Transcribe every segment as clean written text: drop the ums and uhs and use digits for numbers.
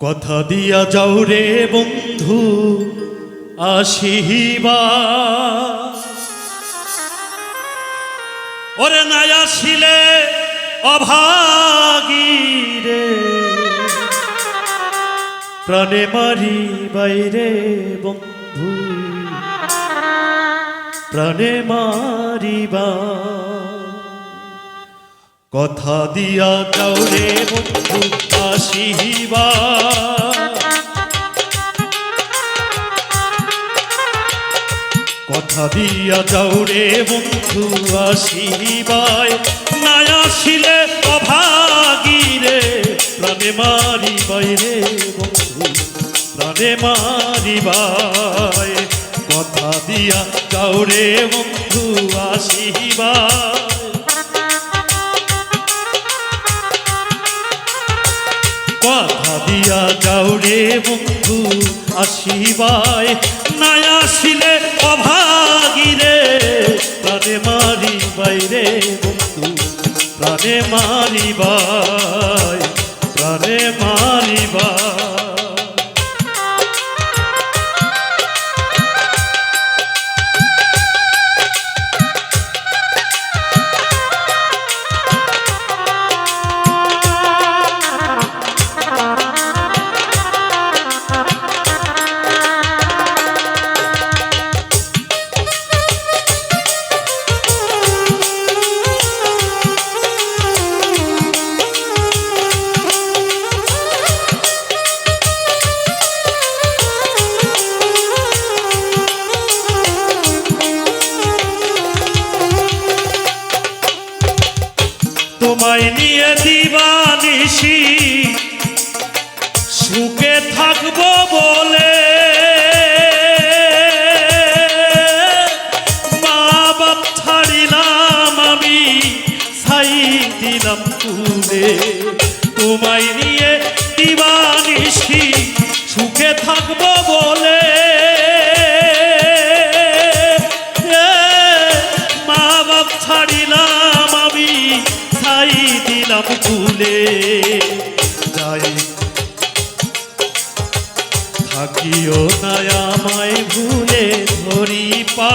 কথা দিয়া যাও রে বন্ধু আসিবা, ওরে নাই আসিলে অভাগী রে প্রাণে মারি বাইরে বন্ধু প্রাণে মারিবা। কথা দিয়া যাও রে বন্ধু আসিবা, কথা দিয়া যাও রে বন্ধু আসিবায়, না আসিলে অভাগী রে প্রাণে মারিবাই রে বন্ধু প্রাণে মারিবায়। কথা দিয়া যাও রে বন্ধু আসিবায়, কথা দিয়া যাও রে বন্ধু আসিবায়, না আসিলে অভাগী রে প্রাণে মারিবাই রে বন্ধু প্রাণে মারিবাই প্রাণে মারিবাই। তোমায় নিয়ে দিবানিশি সুখে থাকবো বলে, মা বাপ ছাড়িলাম আমি ছাই দিলাম তুলে। তোমায় নিয়ে দিবানিশি সুখে থাকবো বলে, মা বাপ ছাড়িলাম আমি ছাই দিলাম তুলে। যাই থাকিও না আমায় ভুলে ধরি পা,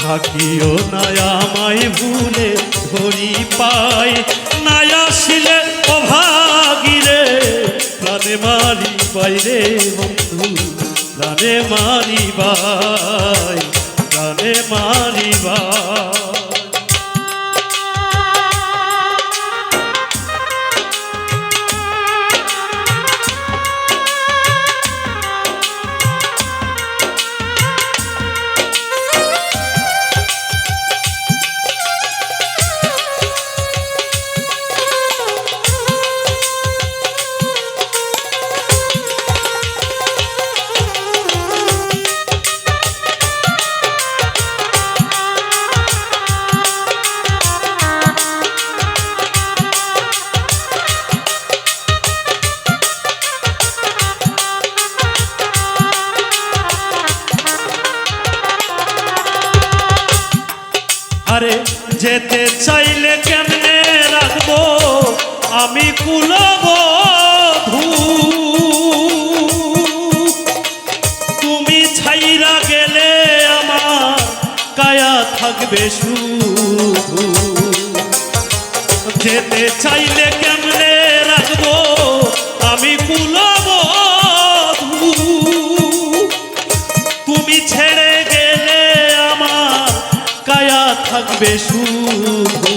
থাকিও না আমায় ভুলে ধরি পাই, না আসিলে অভাগী রে প্রাণে মারিবাই রে বন্ধু প্রাণে মারিবাই প্রাণে মারিবাই। আরে যেতে চাইলে কেমনে রাখবো আমি কুলবধূ, তুমি ছাইরা গেলে আমার কায়া থাকবে শুধু। যেতে চাইলে কেমনে রাখবো আমি কুলবধূ, তুমি ছেড়ে গেলে আমার কায়া থাকবে শুধু।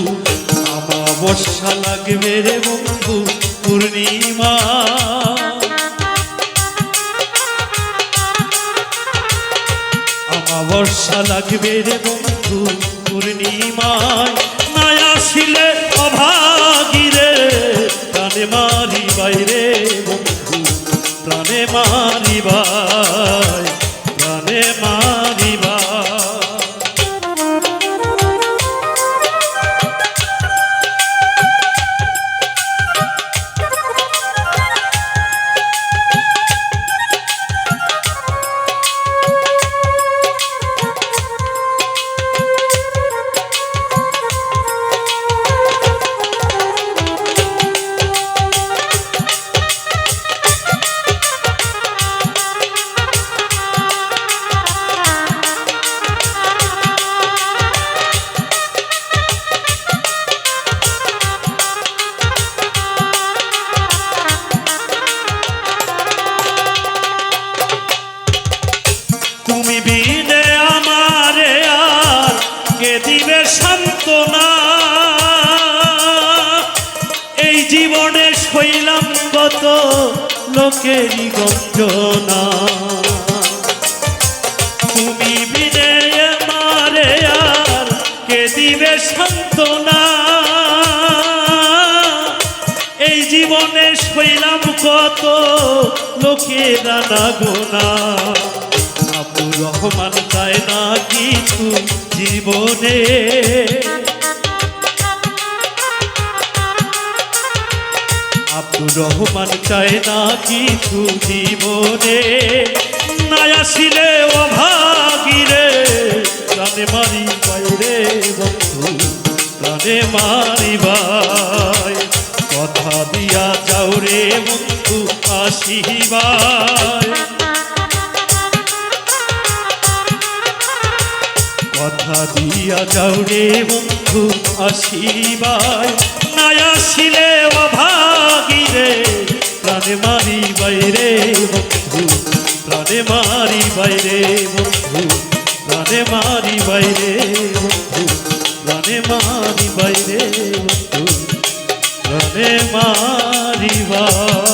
অমাবস্যা লাগবে রে বন্ধু পূর্ণিমা, অমাবস্যা লাগবে রে বন্ধু পূর্ণিমায়, না আসিলে অভাগী রে প্রাণে মারিবাই রে বন্ধু প্রাণে মারিবাই প্রাণে মারিবাই। সইলাম কত লোকেরই গঞ্জনা, তুমি বিনে মারে আর কে দিবে সান্ত্বনা। এই জীবনে সইলাম কত লোকের না গোনা, আব্দুর রহমান চায় না কিছু জীবনে, আব্দুর রহমান চায় না কিছু জীবনে। না আসিলে অভাগীরে প্রাণে মারি বাইরে বন্ধু, প্রাণে মারি বাই। কথা দিয়া যাও রে বন্ধু আসিবাই, কথা দিয়া যাও রে বন্ধু আসিবাই। না আসিলে অভাগীরে প্রাণে মারি বাইরে বন্ধু, প্রাণে মারি বাইরে বন্ধু, প্রাণে মারি বাইরে বন্ধু, প্রাণে মারি বাইরে বন্ধু, প্রাণে মারি বাই।